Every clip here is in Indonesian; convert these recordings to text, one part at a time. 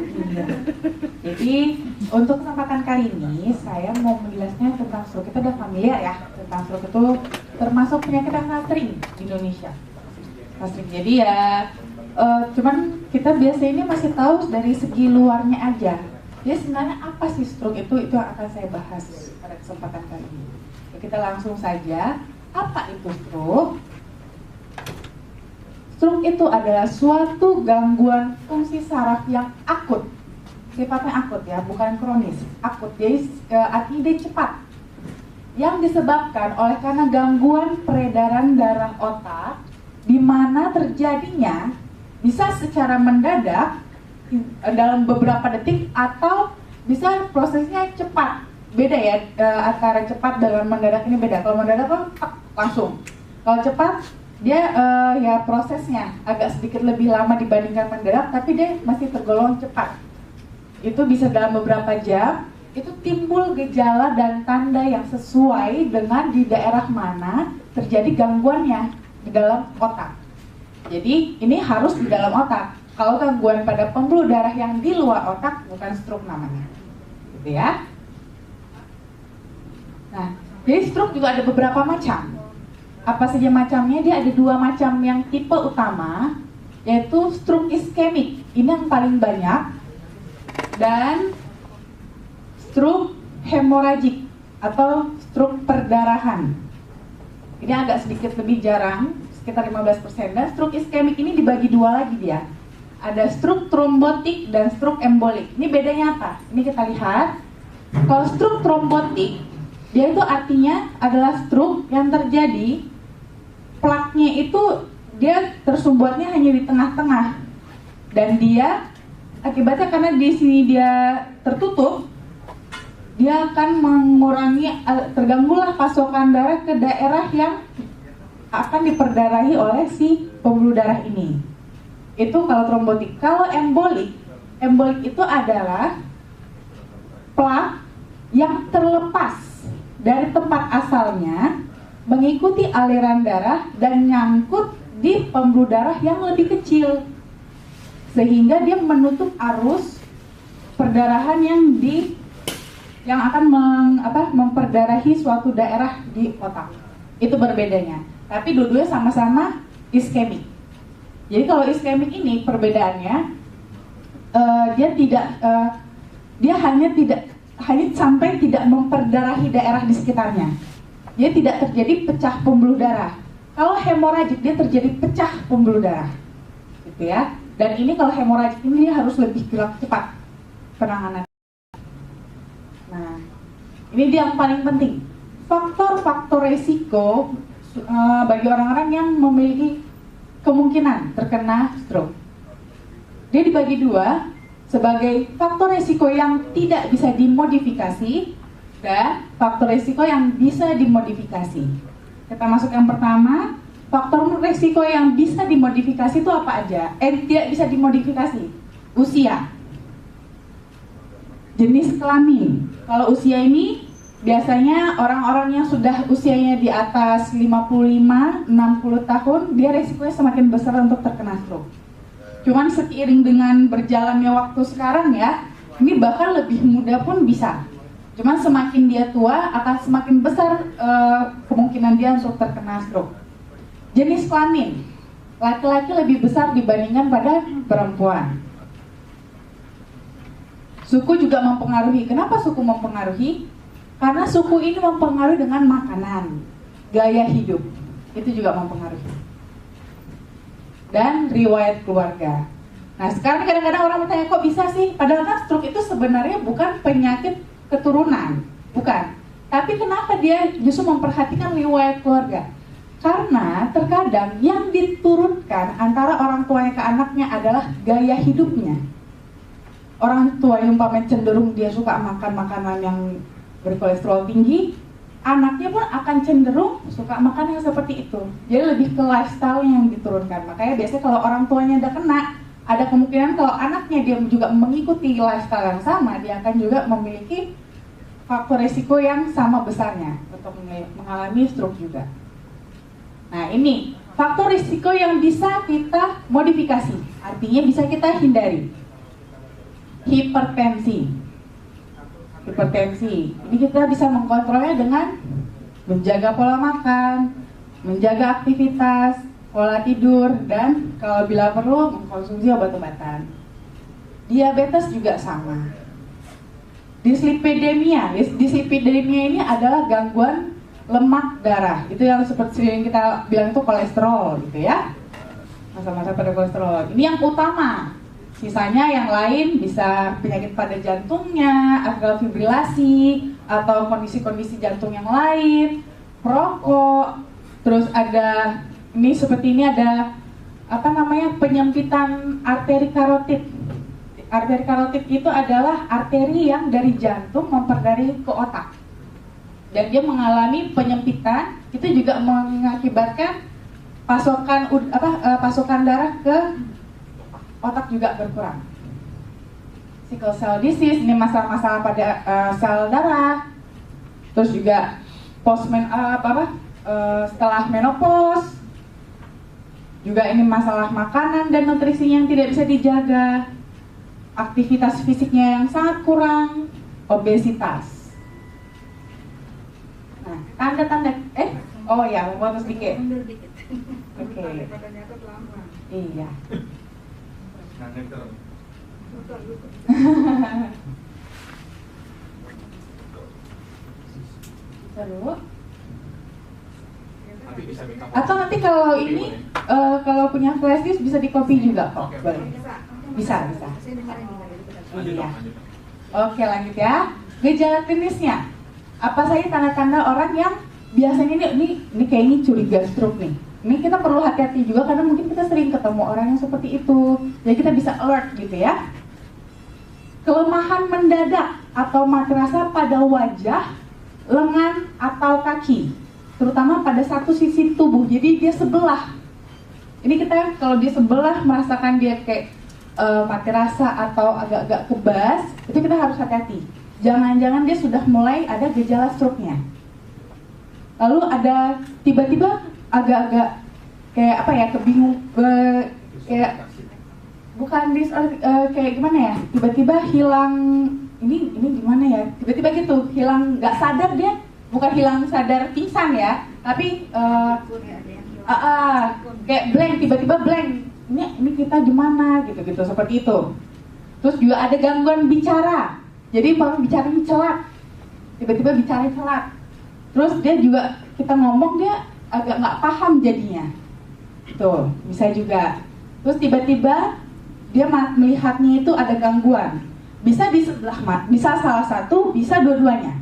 Iya. Jadi untuk kesempatan kali ini saya mau menjelaskan tentang stroke. Kita udah familiar ya tentang stroke, itu termasuk penyakit yang sangat sering di Indonesia. Sangat sering. Jadi ya cuman kita biasanya ini masih tahu dari segi luarnya aja. Jadi sebenarnya apa sih stroke itu yang akan saya bahas pada kesempatan kali ini. Ya, kita langsung saja, apa itu stroke? Stroke itu adalah suatu gangguan fungsi saraf yang akut. Sifatnya akut ya, bukan kronis. Akut, jadi artinya dia cepat. Yang disebabkan oleh karena gangguan peredaran darah otak, di mana terjadinya bisa secara mendadak dalam beberapa detik atau bisa prosesnya cepat. Beda ya, antara cepat dengan mendadak ini beda. Kalau mendadak kan langsung. Kalau cepat dia ya prosesnya agak sedikit lebih lama dibandingkan mendadak, tapi dia masih tergolong cepat. Itu bisa dalam beberapa jam. Itu timbul gejala dan tanda yang sesuai dengan di daerah mana terjadi gangguannya di dalam otak. Jadi ini harus di dalam otak. Kalau gangguan pada pembuluh darah yang di luar otak bukan stroke namanya, gitu ya. Nah, jadi stroke juga ada beberapa macam. Apa saja macamnya? Dia ada dua macam yang tipe utama, yaitu stroke iskemik, ini yang paling banyak, dan stroke hemoragik atau stroke perdarahan. Ini agak sedikit lebih jarang, sekitar 15%. Dan stroke iskemik ini dibagi dua lagi dia. Ada stroke trombotik dan stroke embolik. Ini bedanya apa? Ini kita lihat. Kalau stroke trombotik, dia itu artinya adalah stroke yang terjadi plaknya itu dia tersumbatnya hanya di tengah-tengah, dan dia akibatnya karena di sini dia tertutup, dia akan mengurangi, terganggulah pasokan darah ke daerah yang akan diperdarahi oleh si pembuluh darah ini. Itu kalau trombotik. Kalau embolik, embolik itu adalah plak yang terlepas dari tempat asalnya, mengikuti aliran darah dan nyangkut di pembuluh darah yang lebih kecil, sehingga dia menutup arus perdarahan yang akan memperdarahi suatu daerah di otak. Itu berbedanya. Tapi dua-duanya sama-sama iskemik. Jadi kalau iskemik ini perbedaannya dia hanya sampai tidak memperdarahi daerah di sekitarnya. Dia tidak terjadi pecah pembuluh darah. Kalau hemoragik dia terjadi pecah pembuluh darah, gitu ya. Dan ini kalau hemoragik ini dia harus lebih gerak cepat penanganan. Nah, ini dia yang paling penting. Faktor-faktor resiko bagi orang-orang yang memiliki kemungkinan terkena stroke. Dia dibagi dua sebagai faktor resiko yang tidak bisa dimodifikasi dan faktor resiko yang bisa dimodifikasi. Kita masuk yang pertama, faktor resiko yang bisa dimodifikasi itu apa aja? Tidak bisa dimodifikasi. Usia, jenis kelamin. Kalau usia ini biasanya orang-orang yang sudah usianya di atas 55-60 tahun, dia resikonya semakin besar untuk terkena stroke. Cuman seiring dengan berjalannya waktu sekarang ya, ini bahkan lebih muda pun bisa. Cuman semakin dia tua akan semakin besar kemungkinan dia untuk terkena stroke. Jenis kelamin, laki-laki lebih besar dibandingkan pada perempuan. Suku juga mempengaruhi. Kenapa suku mempengaruhi? Karena suku ini mempengaruhi dengan makanan, gaya hidup, itu juga mempengaruhi. Dan riwayat keluarga. Nah sekarang kadang-kadang orang bertanya, kok bisa sih? Padahal kan stroke itu sebenarnya bukan penyakit keturunan, bukan. Tapi kenapa dia justru memperhatikan riwayat keluarga? Karena terkadang yang diturunkan antara orang tuanya ke anaknya adalah gaya hidupnya. Orang tua yang umpamanya cenderung dia suka makan makanan yang berkolesterol tinggi, anaknya pun akan cenderung suka makan yang seperti itu. Jadi lebih ke lifestyle yang diturunkan. Makanya biasanya kalau orang tuanya udah kena, ada kemungkinan kalau anaknya dia juga mengikuti lifestyle yang sama, dia akan juga memiliki faktor resiko yang sama besarnya untuk mengalami stroke juga. Nah ini faktor risiko yang bisa kita modifikasi, artinya bisa kita hindari. hipertensi. Hipertensi. Ini kita bisa mengkontrolnya dengan menjaga pola makan, menjaga aktivitas, pola tidur, dan kalau bila perlu mengkonsumsi obat-obatan. Diabetes juga sama. Dislipidemia ini adalah gangguan lemak darah. Itu yang seperti yang kita bilang itu kolesterol gitu ya. Masa-masa pada kolesterol. Ini yang utama. Sisanya yang lain bisa penyakit pada jantungnya, atrial fibrilasi, atau kondisi-kondisi jantung yang lain, perokok, terus ada ini seperti ini ada penyempitan arteri karotid. Arteri karotid itu adalah arteri yang dari jantung memperdari ke otak. Dan dia mengalami penyempitan, itu juga mengakibatkan pasokan darah ke otak juga berkurang. Sickle cell disease ini masalah-masalah pada sel darah. Terus juga setelah menopause. Juga ini masalah makanan dan nutrisinya yang tidak bisa dijaga. Aktivitas fisiknya yang sangat kurang, obesitas. Nah, tanda-tanda memotong sedikit. Oke. Iya. Seru. Atau nanti kalau ini kalau punya flash disk bisa di copy juga kok. Boleh. Bisa. Iya. Oke, lanjut ya. Gejala klinisnya. Apa saja tanda-tanda orang yang biasanya ini kayaknya curiga stroke nih. Ini kita perlu hati-hati juga karena mungkin kita sering ketemu orang yang seperti itu. Jadi kita bisa alert gitu ya. Kelemahan mendadak atau mati rasa pada wajah, lengan atau kaki, terutama pada satu sisi tubuh. Jadi dia sebelah. Ini kita kalau dia sebelah merasakan dia kayak mati rasa atau agak-agak kebas, itu kita harus hati-hati. Jangan-jangan dia sudah mulai ada gejala stroke-nya. Lalu ada tiba-tiba agak-agak kayak kebingung, kayak bukan kayak gimana ya? Tiba-tiba hilang ini gimana ya? Tiba-tiba gitu hilang, nggak sadar dia, bukan hilang sadar pingsan ya, tapi kayak blank, tiba-tiba blank. Ini kita di mana gitu seperti itu. Terus juga ada gangguan bicara. Jadi kalau bicaranya celat, tiba-tiba bicaranya celat. Terus dia juga kita ngomong dia agak nggak paham jadinya. Tuh, bisa juga. Terus tiba-tiba dia melihatnya itu ada gangguan. Bisa di sebelah bisa salah satu, bisa dua-duanya.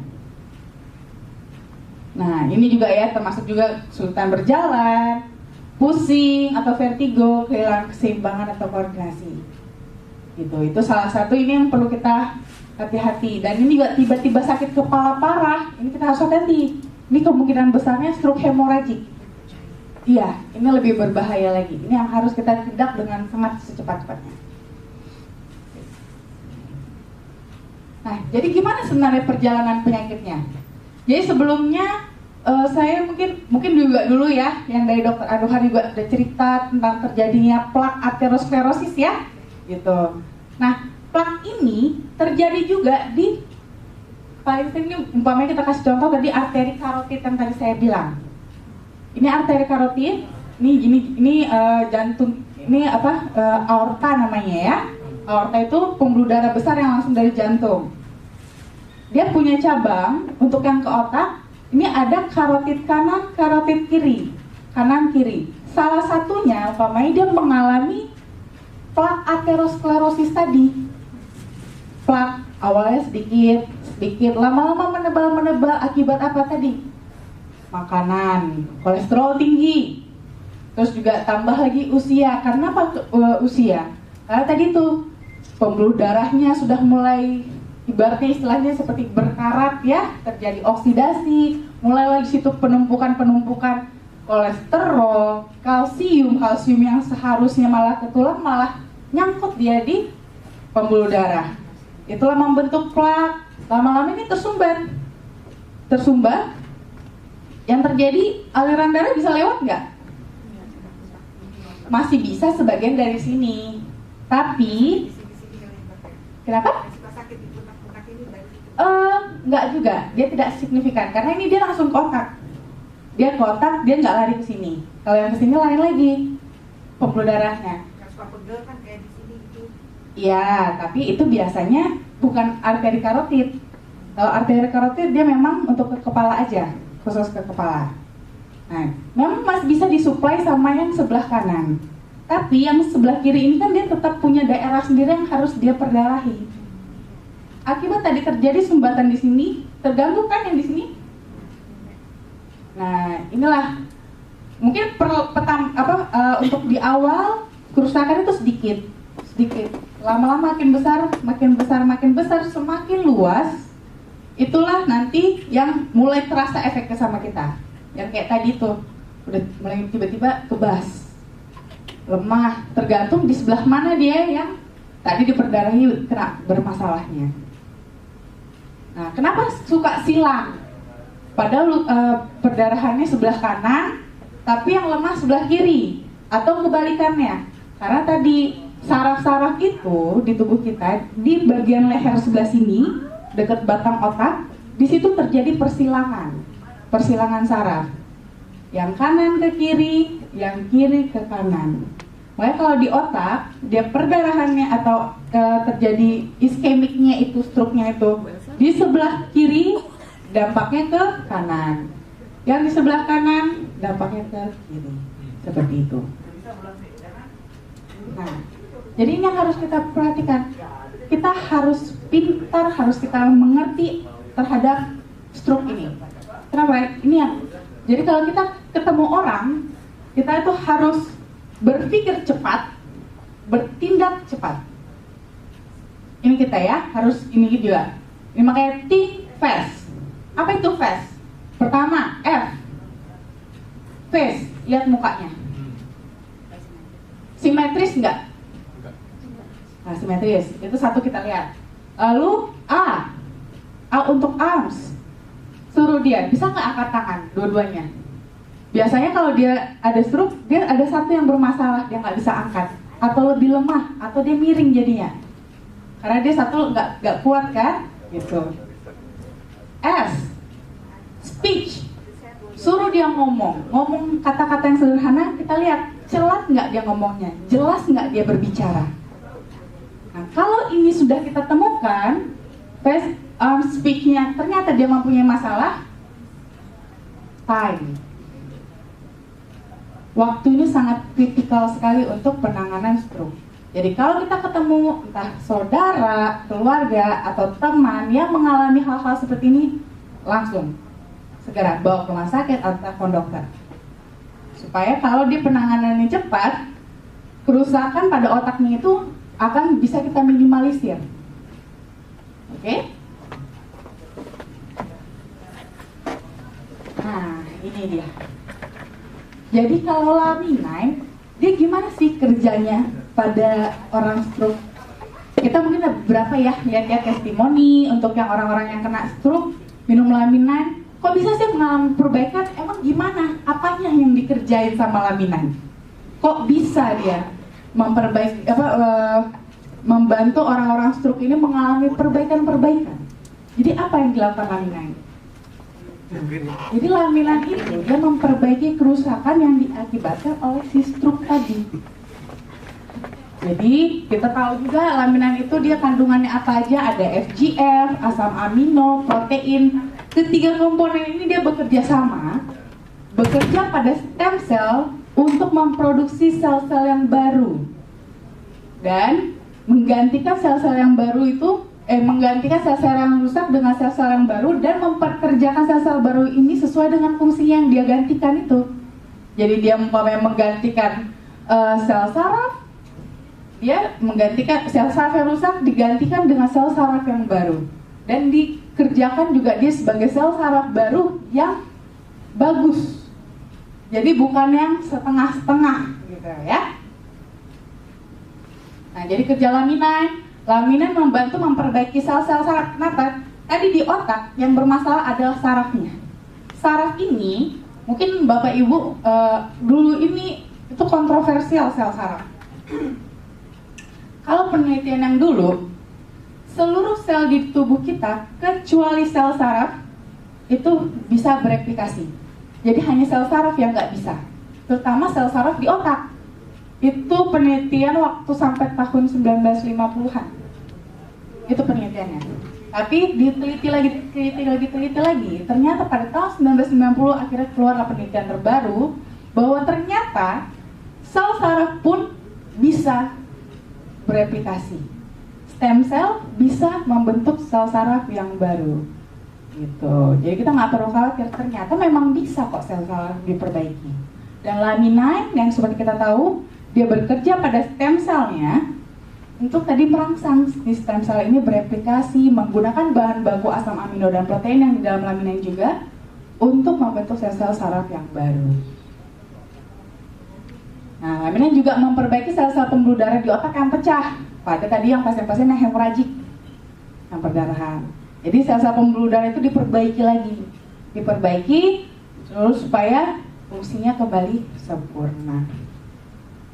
Nah, ini juga ya termasuk juga kesulitan berjalan, pusing atau vertigo, kehilangan keseimbangan atau koordinasi. Gitu. Itu salah satu ini yang perlu kita hati-hati. Dan ini juga tiba-tiba sakit kepala parah, ini kita harus hati-hati. Ini kemungkinan besarnya stroke hemoragik. Iya, ini lebih berbahaya lagi. Ini yang harus kita tindak dengan sangat secepat-cepatnya. Nah, jadi gimana sebenarnya perjalanan penyakitnya? Jadi sebelumnya saya mungkin juga dulu ya, yang dari Dokter Aduhan juga ada cerita tentang terjadinya plak aterosklerosis ya, gitu. Nah, plak ini terjadi juga di paling sering, umpamanya kita kasih contoh tadi arteri karotid yang tadi saya bilang. Ini arteri karotid, ini jantung, ini aorta namanya ya. Aorta itu pembuluh darah besar yang langsung dari jantung. Dia punya cabang untuk yang ke otak. Ini ada karotid kanan, karotid kiri, kanan kiri. Salah satunya, umpamanya dia mengalami plak aterosklerosis tadi. Plak awalnya sedikit, lama-lama menebal akibat apa tadi? Makanan, kolesterol tinggi. Terus juga tambah lagi usia. Karena apa usia? Karena tadi tuh pembuluh darahnya sudah mulai, ibaratnya istilahnya seperti berkarat ya, terjadi oksidasi, mulailah di situ penumpukan kolesterol, kalsium yang seharusnya malah ke tulang malah nyangkut dia di pembuluh darah. Itulah membentuk plak. Lama-lama ini tersumbat. Yang terjadi aliran darah bisa lewat nggak? Masih bisa sebagian dari sini. Tapi Kenapa? Suka sakit di pundak-pundak ini dari situ. Nggak juga, dia tidak signifikan karena ini dia langsung ke otak. Dia ke otak, dia nggak lari ke sini. Kalau yang ke sini lari lagi pembuluh darahnya. Yang suka pegel kan kayak di sini gitu. Iya, tapi itu biasanya bukan arteri karotid. Kalau arteri karotid dia memang untuk ke kepala aja, khusus ke kepala. Nah, memang masih bisa disuplai sama yang sebelah kanan. Tapi yang sebelah kiri ini kan dia tetap punya daerah sendiri yang harus dia perdarahi. Akibat tadi terjadi sumbatan di sini, terganggu kan yang di sini? Nah, inilah mungkin untuk di awal kerusakan itu sedikit. Lama-lama makin besar, semakin luas. Itulah nanti yang mulai terasa efeknya sama kita. Yang kayak tadi tuh, udah mulai tiba-tiba kebas, lemah, tergantung di sebelah mana dia yang tadi diperdarahi kena bermasalahnya. Nah, kenapa suka silang? Padahal perdarahannya sebelah kanan, tapi yang lemah sebelah kiri, atau kebalikannya. Karena tadi saraf-saraf itu di tubuh kita, di bagian leher sebelah sini, dekat batang otak, di situ terjadi persilangan saraf. Yang kanan ke kiri, yang kiri ke kanan. Makanya kalau di otak, dia perdarahannya atau terjadi iskemiknya itu, stroke-nya itu di sebelah kiri, dampaknya ke kanan. Yang di sebelah kanan, dampaknya ke kiri. Seperti itu. Nah, jadi ini yang harus kita perhatikan. Kita harus pintar, harus kita mengerti terhadap stroke ini. Kenapa? Ini yang. Jadi kalau kita ketemu orang, kita itu harus berpikir cepat, bertindak cepat. Ini kita ya, harus ini juga. Ini makanya think fast. Apa itu fast? Pertama, F. Face, lihat mukanya. Simetris enggak? Nah, simetris, itu satu kita lihat. Lalu A. A untuk arms. Suruh dia, bisa nggak angkat tangan dua-duanya? Biasanya kalau dia ada stroke, dia ada satu yang bermasalah, dia nggak bisa angkat, atau lebih lemah, atau dia miring jadinya. Karena dia satu nggak kuat kan, gitu. S. Speech. Suruh dia ngomong kata-kata yang sederhana, kita lihat celat nggak dia ngomongnya, jelas nggak dia berbicara. Nah, kalau ini sudah kita temukan, face speech-nya ternyata dia mempunyai masalah, time. Waktu ini sangat kritikal sekali untuk penanganan stroke. Jadi kalau kita ketemu entah saudara, keluarga, atau teman yang mengalami hal-hal seperti ini, langsung segera bawa ke rumah sakit atau telepon dokter. Supaya kalau di penanganannya cepat, kerusakan pada otaknya itu akan bisa kita minimalisir. Oke? Nah, ini dia. Jadi kalau laminain, dia gimana sih kerjanya pada orang stroke? Kita mungkin ada beberapa ya, lihat-lihat testimoni untuk yang orang-orang yang kena stroke, minum laminain. Kok bisa sih mengalami perbaikan? Emang gimana? Apanya yang dikerjain sama laminain? Kok bisa dia memperbaiki membantu orang-orang stroke ini mengalami perbaikan-perbaikan? Jadi apa yang dilakukan laminain? Jadi laminan itu dia memperbaiki kerusakan yang diakibatkan oleh si stroke tadi. Jadi kita tahu juga laminan itu dia kandungannya apa aja, ada FGF, asam amino, protein. Ketiga komponen ini dia bekerja sama, bekerja pada stem cell untuk memproduksi sel-sel yang baru dan menggantikan sel-sel yang baru itu menggantikan sel-sel yang rusak dengan sel-sel yang baru dan memperkerjakan sel-sel baru ini sesuai dengan fungsi yang dia gantikan itu. Jadi dia menggantikan sel saraf, dia menggantikan sel saraf yang rusak digantikan dengan sel saraf yang baru dan dikerjakan juga dia sebagai sel saraf baru yang bagus. Jadi bukan yang setengah-setengah gitu ya. Nah, jadi kerja laminan membantu memperbaiki sel-sel saraf. Nah, tadi di otak yang bermasalah adalah sarafnya. Saraf ini, mungkin Bapak Ibu dulu ini itu kontroversial sel saraf. Kalau penelitian yang dulu, seluruh sel di tubuh kita kecuali sel saraf itu bisa bereplikasi. Jadi hanya sel saraf yang nggak bisa, terutama sel saraf di otak. Itu penelitian waktu sampai tahun 1950-an. Itu penelitiannya. Tapi diteliti lagi. Ternyata pada tahun 1990 akhirnya keluarlah penelitian terbaru bahwa ternyata sel saraf pun bisa bereplikasi. Stem cell bisa membentuk sel saraf yang baru. Gitu. Jadi kita nggak perlu khawatir, ternyata memang bisa kok sel saraf diperbaiki. Dan laminin yang seperti kita tahu, dia bekerja pada stem cell-nya untuk tadi merangsang di stem cell ini bereplikasi menggunakan bahan baku asam amino dan protein yang di dalam laminin juga untuk membentuk sel-sel saraf yang baru. Nah, laminin juga memperbaiki sel-sel pembuluh darah di otak yang pecah. Pada tadi yang pasien-pasien yang hemoragik, yang perdarahan. Jadi sel-sel pembuluh darah itu diperbaiki terus supaya fungsinya kembali sempurna.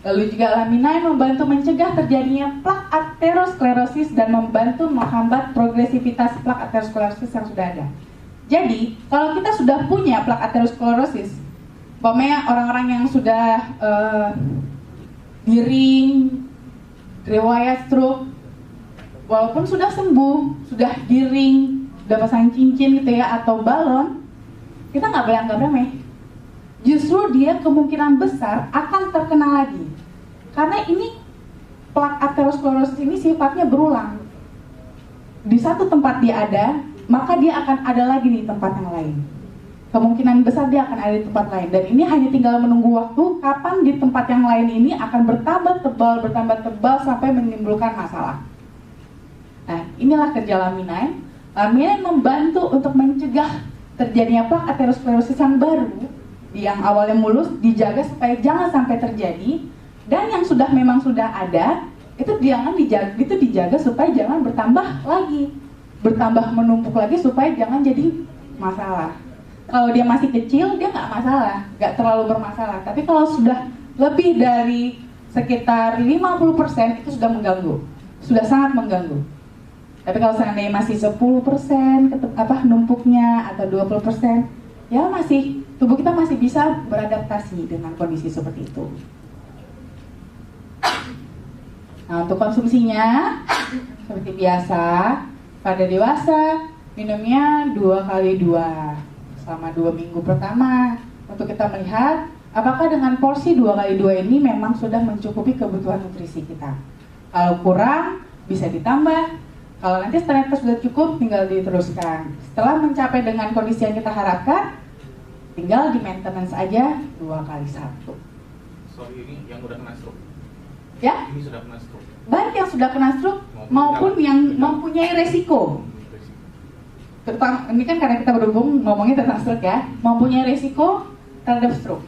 Lalu juga laminin membantu mencegah terjadinya plak aterosklerosis dan membantu menghambat progresivitas plak aterosklerosis yang sudah ada. Jadi, kalau kita sudah punya plak aterosklerosis, umpamanya orang-orang yang sudah diring, riwayat stroke, walaupun sudah sembuh, sudah diring, sudah pasang cincin gitu ya, atau balon, kita nggak boleh anggap remeh. Justru dia kemungkinan besar akan terkena lagi. Karena ini plak aterosklerosis ini sifatnya berulang. Di satu tempat dia ada, maka dia akan ada lagi di tempat yang lain. Kemungkinan besar dia akan ada di tempat lain. Dan ini hanya tinggal menunggu waktu kapan di tempat yang lain ini akan bertambah tebal sampai menimbulkan masalah. Nah, inilah kerja laminin. Laminin membantu untuk mencegah terjadinya plak aterosklerosis yang baru. Yang awalnya mulus dijaga supaya jangan sampai terjadi, dan yang memang sudah ada itu dijaga supaya jangan bertambah lagi, bertambah menumpuk lagi supaya jangan jadi masalah. Kalau dia masih kecil dia nggak masalah, nggak terlalu bermasalah. Tapi kalau sudah lebih dari sekitar 50% itu sudah mengganggu, sudah sangat mengganggu. Tapi kalau seandainya masih 10% numpuknya atau 20%, ya tubuh kita masih bisa beradaptasi dengan kondisi seperti itu. Nah, untuk konsumsinya seperti biasa, pada dewasa minumnya 2x2 selama 2 minggu pertama untuk kita melihat apakah dengan porsi 2x2 ini memang sudah mencukupi kebutuhan nutrisi kita. Kalau kurang bisa ditambah, kalau nanti ternyata sudah cukup tinggal diteruskan. Setelah mencapai dengan kondisi yang kita harapkan, tinggal di maintenance aja 2x1. Sorry, ini yang udah kena stroke? Ya? Ini sudah kena stroke? Baik yang sudah kena stroke maupun yang mempunyai resiko. Terutama, ini kan karena kita berhubung ngomongin tentang stroke ya, mempunyai resiko terhadap stroke.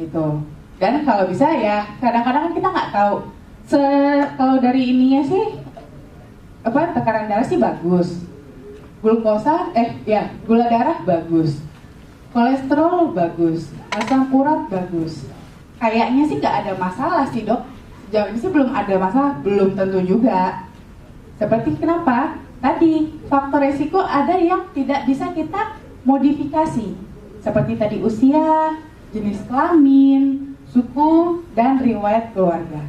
Gitu. Dan kalau bisa ya, kadang-kadang kita nggak tahu. Kalau dari ininya sih, tekanan darah sih bagus. Gula darah bagus. Kolesterol bagus, asam urat bagus. Kayaknya sih nggak ada masalah sih dok. Sejauh ini sih belum ada masalah, belum tentu juga. Seperti kenapa? Tadi faktor resiko ada yang tidak bisa kita modifikasi. Seperti tadi usia, jenis kelamin, suku, dan riwayat keluarga.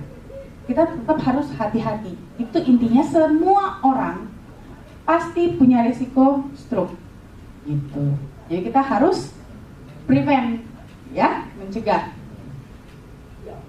Kita tetap harus hati-hati. Itu intinya semua orang pasti punya resiko stroke. Gitu. Jadi kita harus prevent, ya, mencegah.